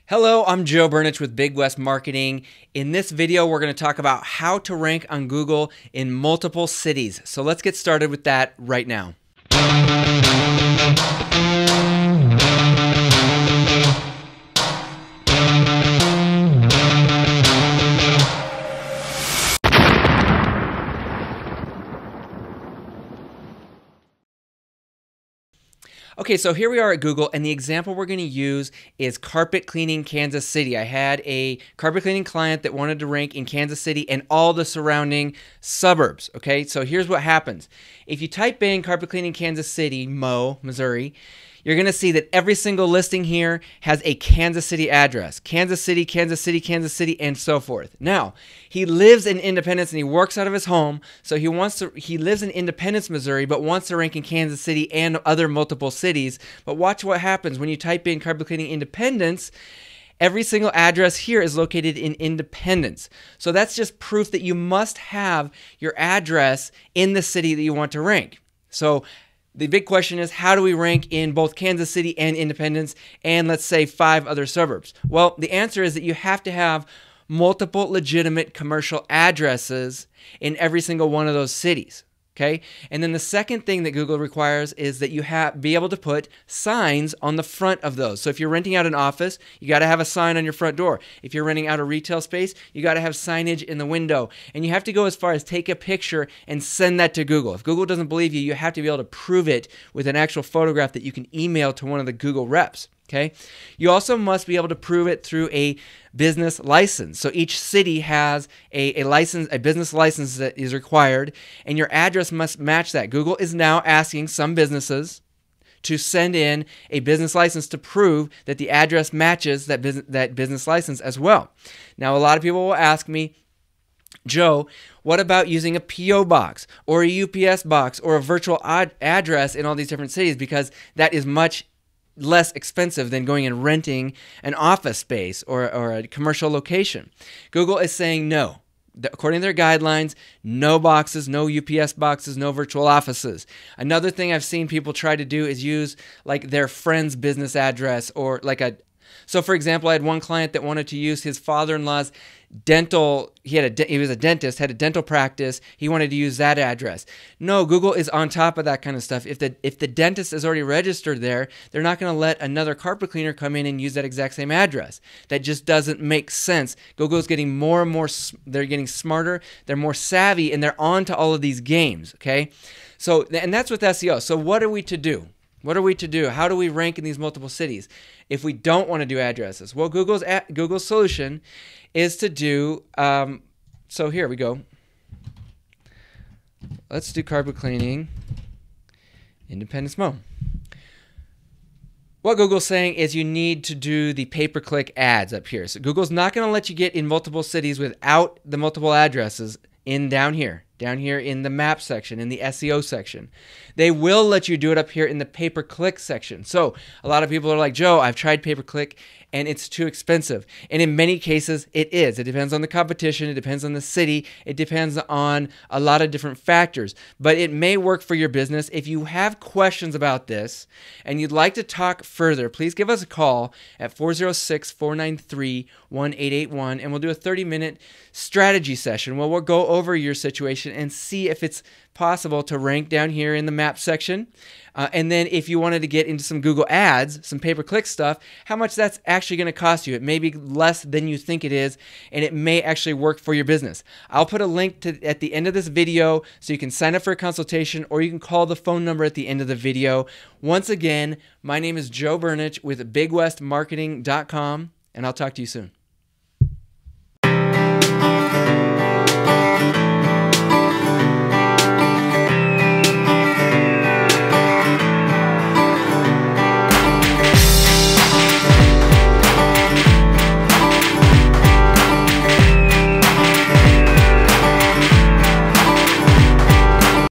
Hello, I'm Joe Burnich with Big West Marketing. In this video, we're going to talk about how to rank on Google in multiple cities. So let's get started with that right now. Okay, so here we are at Google, and the example we're going to use is carpet cleaning Kansas City. I had a carpet cleaning client that wanted to rank in Kansas City and all the surrounding suburbs. Okay, so here's what happens. If you type in carpet cleaning Kansas City, Missouri, you're going to see that every single listing here has a Kansas City address. Kansas City, Kansas City, Kansas City, and so forth. Now, he lives in Independence and he works out of his home, so he lives in Independence, Missouri, but wants to rank in Kansas City and other multiple cities. But watch what happens when you type in carpet cleaning Independence. Every single address here is located in Independence. So that's just proof that you must have your address in the city that you want to rank. So the big question is, how do we rank in both Kansas City and Independence and, let's say, 5 other suburbs? Well, the answer is that you have to have multiple legitimate commercial addresses in every single one of those cities. Okay? And then the second thing that Google requires is that you be able to put signs on the front of those. So if you're renting out an office, you got to have a sign on your front door. If you're renting out a retail space, you got to have signage in the window. And you have to go as far as take a picture and send that to Google. If Google doesn't believe you, you have to be able to prove it with an actual photograph that you can email to one of the Google reps. Okay. You also must be able to prove it through a business license. So each city has a license, a business license that is required, and your address must match that. Google is now asking some businesses to send in a business license to prove that the address matches that business license as well. Now, a lot of people will ask me, Joe, what about using a P.O. box or a UPS box or a virtual address in all these different cities? Because that is much less expensive than going and renting an office space or a commercial location. Google is saying no. According to their guidelines, no boxes, no UPS boxes, no virtual offices. Another thing I've seen people try to do is use like their friend's business address or like so for example, I had one client that wanted to use his father-in-law's dental, he was a dentist, had a dental practice, he wanted to use that address. No, Google is on top of that kind of stuff. If the dentist is already registered there, they're not going to let another carpet cleaner come in and use that exact same address. That just doesn't make sense. Google's getting more and more, they're getting smarter, they're more savvy, and they're on to all of these games, okay? So, and that's with SEO. So what are we to do? What are we to do? How do we rank in these multiple cities if we don't want to do addresses? Well, Google's solution is to do, so here we go. Let's do carpet cleaning, Independence, Mo. What Google's saying is you need to do the pay-per-click ads up here. So Google's not going to let you get in multiple cities without the multiple addresses down here in the map section, in the SEO section. They will let you do it up here in the pay-per-click section. So a lot of people are like, Joe, I've tried pay-per-click and it's too expensive. And in many cases, it is. It depends on the competition. It depends on the city. It depends on a lot of different factors. But it may work for your business. If you have questions about this and you'd like to talk further, please give us a call at 406-493-1881 and we'll do a 30-minute strategy session where we'll go over your situation and see if it's possible to rank down here in the map section. And then if you wanted to get into some Google ads, some pay-per-click stuff, how much that's actually going to cost you. It may be less than you think it is, and it may actually work for your business. I'll put a link at the end of this video so you can sign up for a consultation or you can call the phone number at the end of the video. Once again, my name is Joe Burnich with BigWestMarketing.com, and I'll talk to you soon.